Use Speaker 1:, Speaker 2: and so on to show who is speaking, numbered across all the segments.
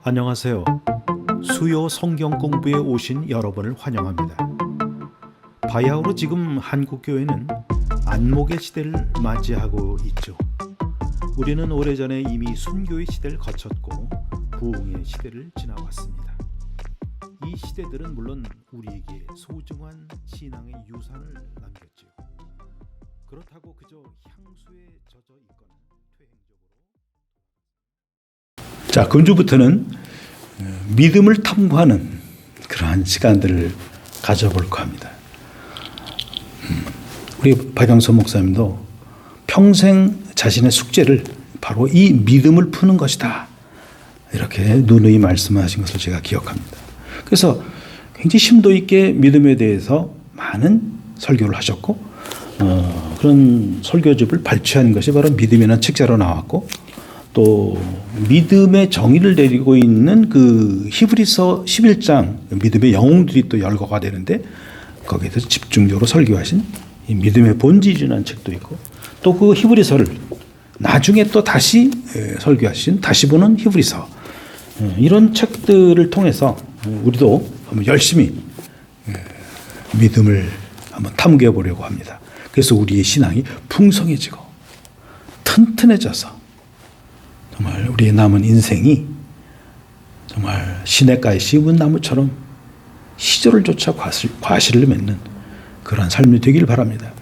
Speaker 1: 안녕하세요. 수요 성경 공부에 오신 여러분을 환영합니다. 바야흐로 지금 한국 교회는 안목의 시대를 맞이하고 있죠. 우리는 오래전에 이미 순교의 시대를 거쳤고 부흥의 시대를 지나왔습니다. 이 시대들은 물론 우리에게 소중한 신앙의 유산을 남겼죠. 그렇다고 그저 향수에 젖어 있거나 퇴행적으로. 자, 금주부터는 믿음을 탐구하는 그러한 시간들을 가져볼까 합니다. 우리 박영선 목사님도 평생 자신의 숙제를 바로 이 믿음을 푸는 것이다, 이렇게 누누이 말씀하신 것을 제가 기억합니다. 그래서 굉장히 심도 있게 믿음에 대해서 많은 설교를 하셨고, 그런 설교집을 발췌한 것이 바로 믿음이라는 책자로 나왔고, 또 믿음의 정의를 내리고 있는 그 히브리서 11장 믿음의 영웅들이 또 열거가 되는데, 거기에 대해서 집중적으로 설교하신 이 믿음의 본질이라는 책도 있고, 또 그 히브리서를 나중에 또 다시 설교하신 다시 보는 히브리서, 이런 책들을 통해서 우리도 한번 열심히 믿음을 한번 탐구해 보려고 합니다. 그래서 우리의 신앙이 풍성해지고 튼튼해져서 정말 우리의 남은 인생이 정말 시냇가에 심은 나무처럼 시절을 쫓아 과실을 맺는 그런 삶이 되길 바랍니다.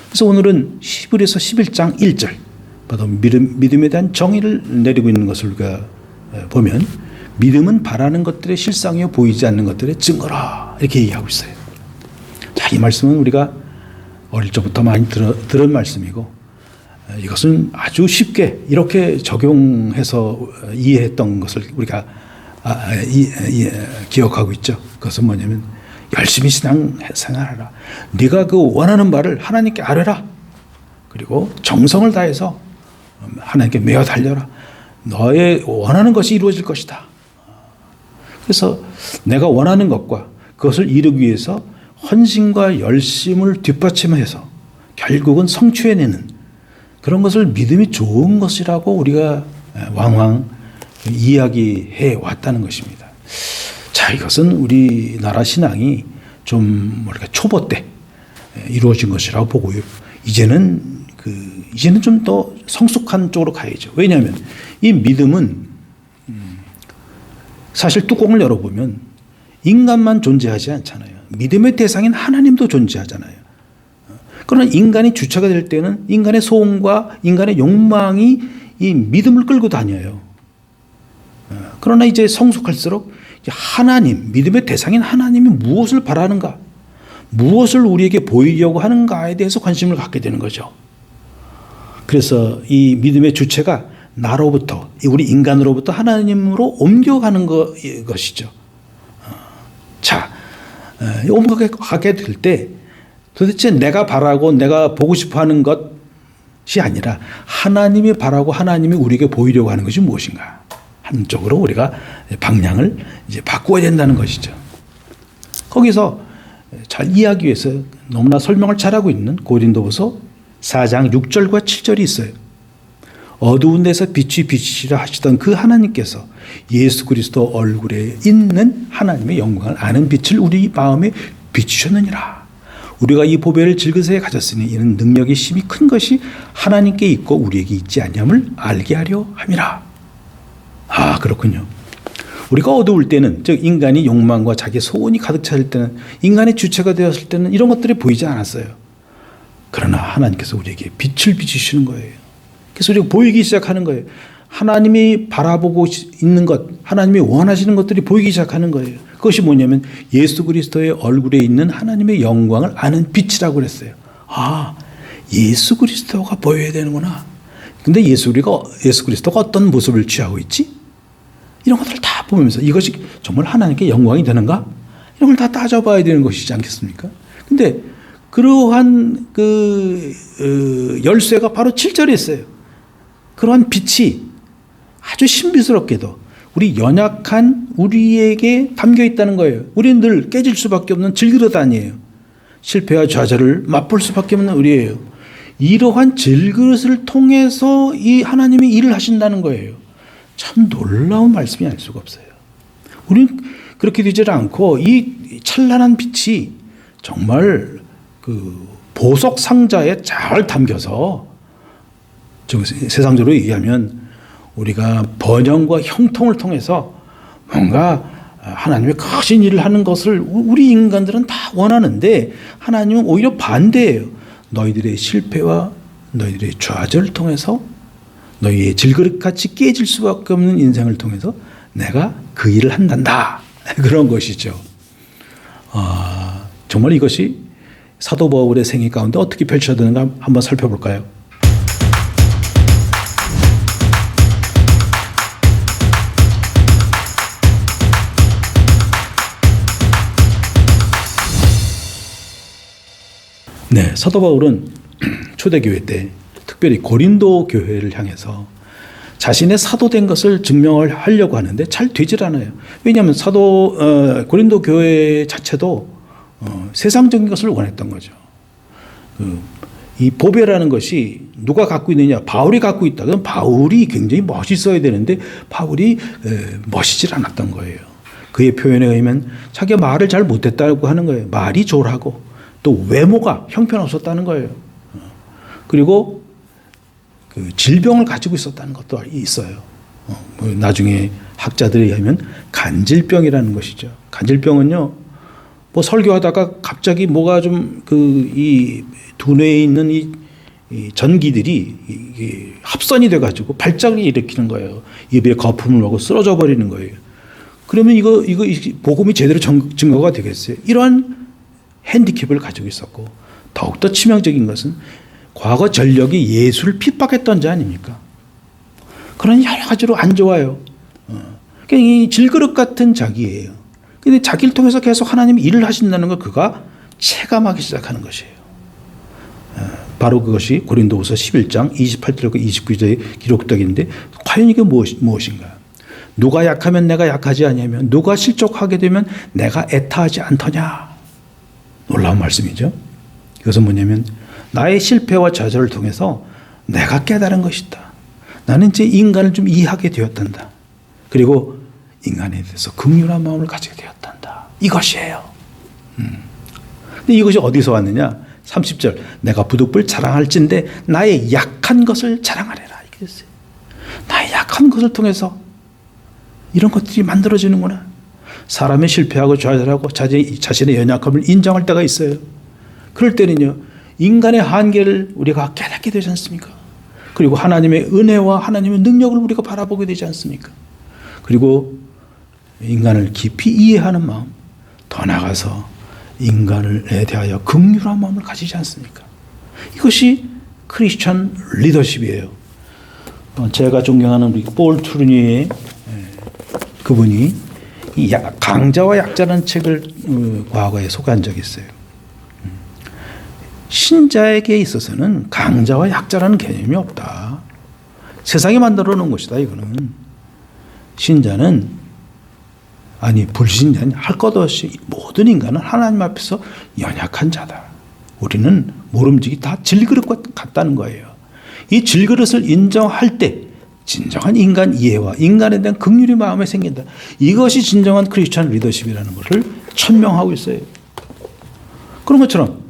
Speaker 1: 그래서 오늘은 히브리서 11장 1절, 바로 믿음에 대한 정의를 내리고 있는 것을 우리가 보면, 믿음은 바라는 것들의 실상이요 보이지 않는 것들의 증거라, 이렇게 얘기하고 있어요. 자, 이 말씀은 우리가 어릴 적부터 많이 들은 말씀이고, 이것은 아주 쉽게 이렇게 적용해서 이해했던 것을 우리가 기억하고 있죠. 그것은 뭐냐면, 열심히 신앙생활하라. 네가 그 원하는 바를 하나님께 아뢰라. 그리고 정성을 다해서 하나님께 매어 달려라. 너의 원하는 것이 이루어질 것이다. 그래서 내가 원하는 것과 그것을 이루기 위해서 헌신과 열심을 뒷받침해서 결국은 성취해내는 그런 것을 믿음이 좋은 것이라고 우리가 왕왕 이야기해 왔다는 것입니다. 자, 이것은 우리나라 신앙이 좀 뭐랄까 초보 때 이루어진 것이라고 보고요. 이제는 좀 더 성숙한 쪽으로 가야죠. 왜냐하면 이 믿음은 사실 뚜껑을 열어보면 인간만 존재하지 않잖아요. 믿음의 대상인 하나님도 존재하잖아요. 그러나 인간이 주체가 될 때는 인간의 소원과 인간의 욕망이 이 믿음을 끌고 다녀요. 그러나 이제 성숙할수록 하나님, 믿음의 대상인 하나님이 무엇을 바라는가, 무엇을 우리에게 보이려고 하는가에 대해서 관심을 갖게 되는 거죠. 그래서 이 믿음의 주체가 나로부터, 우리 인간으로부터 하나님으로 옮겨가는 것이죠. 자, 옮겨가게 될 때 도대체 내가 바라고 내가 보고 싶어 하는 것이 아니라 하나님이 바라고 하나님이 우리에게 보이려고 하는 것이 무엇인가, 한쪽으로 우리가 방향을 이제 바꾸어야 된다는 것이죠. 거기서 잘 이해하기 위해서 너무나 설명을 잘하고 있는 고린도후서 4장 6절과 7절이 있어요. 어두운 데서 빛이 비치시라 하시던 그 하나님께서 예수 그리스도 얼굴에 있는 하나님의 영광을 아는 빛을 우리 마음에 비추셨느니라. 우리가 이 보배를 질그새에 가졌으니 이는 능력이 심히 큰 것이 하나님께 있고 우리에게 있지 아니함을 알게 하려 함이라. 아, 그렇군요. 우리가 어두울 때는, 즉 인간이 욕망과 자기 소원이 가득 찰 때는, 인간의 주체가 되었을 때는 이런 것들이 보이지 않았어요. 그러나 하나님께서 우리에게 빛을 비추시는 거예요. 그래서 우리가 보이기 시작하는 거예요. 하나님이 바라보고 있는 것, 하나님이 원하시는 것들이 보이기 시작하는 거예요. 그것이 뭐냐면 예수 그리스도의 얼굴에 있는 하나님의 영광을 아는 빛이라고 그랬어요. 아, 예수 그리스도가 보여야 되는구나. 근데 예수 그리스도가 어떤 모습을 취하고 있지? 이런 것들을 다 보면서 이것이 정말 하나님께 영광이 되는가? 이런 걸 다 따져봐야 되는 것이지 않겠습니까? 근데 그러한 열쇠가 바로 7절에 있어요. 그러한 빛이 아주 신비스럽게도 우리 연약한 우리에게 담겨 있다는 거예요. 우리는 늘 깨질 수밖에 없는 질그릇 아니에요. 실패와 좌절을 맛볼 수밖에 없는 우리예요. 이러한 질그릇을 통해서 이 하나님이 일을 하신다는 거예요. 참 놀라운 말씀이 아닐 수가 없어요. 우리는 그렇게 되질 않고 이 찬란한 빛이 정말 그 보석 상자에 잘 담겨서 세상적으로 얘기하면 우리가 번영과 형통을 통해서 뭔가 하나님의 크신 일을 하는 것을 우리 인간들은 다 원하는데 하나님은 오히려 반대예요. 너희들의 실패와 너희들의 좌절을 통해서 너희의 질그릇같이 깨질 수밖에 없는 인생을 통해서 내가 그 일을 한단다. 그런 것이죠. 정말 이것이 사도 바울의 생애 가운데 어떻게 펼쳐지는가 한번 살펴볼까요? 네, 사도 바울은 초대교회 때 특별히 고린도 교회를 향해서 자신의 사도된 것을 증명을 하려고 하는데 잘 되질 않아요. 왜냐하면 고린도 교회 자체도 세상적인 것을 원했던 거죠. 이 보배라는 것이 누가 갖고 있느냐? 바울이 갖고 있다. 그럼 바울이 굉장히 멋있어야 되는데 바울이 멋있질 않았던 거예요. 그의 표현에 의하면 자기가 말을 잘 못했다고 하는 거예요. 말이 졸하고 또 외모가 형편없었다는 거예요. 그리고 그 질병을 가지고 있었다는 것도 있어요. 나중에 학자들에 의하면 간질병이라는 것이죠. 간질병은요, 뭐 설교하다가 갑자기 뭐가 좀 이 두뇌에 있는 이 전기들이 이게 합선이 돼가지고 발작을 일으키는 거예요. 입에 거품을 오고 쓰러져 버리는 거예요. 그러면 이거 복음이 제대로 증거가 되겠어요? 이러한 핸디캡을 가지고 있었고 더욱더 치명적인 것은 과거 전력이 예수를 핍박했던 자 아닙니까? 그런 여러 가지로 안 좋아요. 그러니까 이 질그릇 같은 자기예요. 근데 자기를 통해서 계속 하나님이 일을 하신다는 걸 그가 체감하기 시작하는 것이에요. 바로 그것이 고린도후서 11장 28절과 29절에 기록되어 있는데 과연 이게 무엇인가? 누가 약하면 내가 약하지 아니하며 누가 실족하게 되면 내가 애타하지 않더냐. 놀라운 말씀이죠. 이것은 뭐냐면 나의 실패와 좌절을 통해서 내가 깨달은 것이다. 나는 이제 인간을 좀 이해하게 되었단다. 그리고 인간에 대해서 긍휼한 마음을 가지게 되었단다. 이것이에요. 근데 이것이 어디서 왔느냐? 30절 내가 부득불 자랑할진대 나의 약한 것을 자랑하리라. 이렇게 됐어요. 나의 약한 것을 통해서 이런 것들이 만들어지는구나. 사람이 실패하고 좌절하고 자신의 연약함을 인정할 때가 있어요. 그럴 때는요, 인간의 한계를 우리가 깨닫게 되지 않습니까? 그리고 하나님의 은혜와 하나님의 능력을 우리가 바라보게 되지 않습니까? 그리고 인간을 깊이 이해하는 마음, 더 나아가서 인간에 대하여 긍휼한 마음을 가지지 않습니까? 이것이 크리스천 리더십이에요. 제가 존경하는 우리 폴 트루니의 그분이 이 강자와 약자라는 책을 과거에 소개한 적이 있어요. 신자에게 있어서는 강자와 약자라는 개념이 없다. 세상이 만들어 놓은 것이다. 이거는 신자는 불신자는 할 것 없이 모든 인간은 하나님 앞에서 연약한 자다. 우리는 모름지기 다 질그릇과 같다는 거예요. 이 질그릇을 인정할 때 진정한 인간 이해와 인간에 대한 긍휼이 마음에 생긴다. 이것이 진정한 크리스천 리더십이라는 것을 천명하고 있어요. 그런 것처럼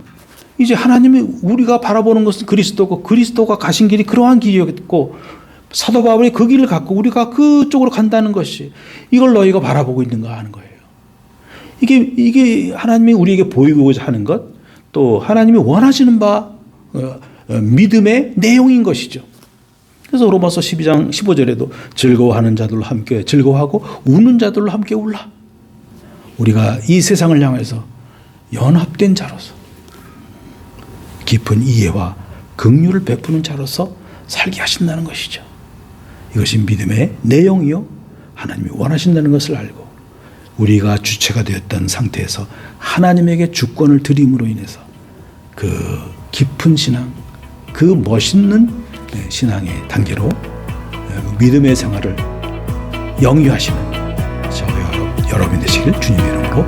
Speaker 1: 이제 하나님이 우리가 바라보는 것은 그리스도고 그리스도가 가신 길이 그러한 길이었고 사도 바울이 그 길을 갖고 우리가 그쪽으로 간다는 것이 이걸 너희가 바라보고 있는가 하는 거예요. 이게 하나님이 우리에게 보이고자 하는 것, 또 하나님이 원하시는 바 믿음의 내용인 것이죠. 그래서 로마서 12장 15절에도 즐거워하는 자들로 함께 즐거워하고 우는 자들로 함께 울라. 우리가 이 세상을 향해서 연합된 자로서 깊은 이해와 긍휼을 베푸는 자로서 살게 하신다는 것이죠. 이것이 믿음의 내용이요 하나님이 원하신다는 것을 알고 우리가 주체가 되었던 상태에서 하나님에게 주권을 드림으로 인해서 그 깊은 신앙, 그 멋있는 신앙의 단계로 믿음의 생활을 영위하시는 저와 여러분 되시길 주님의 이름으로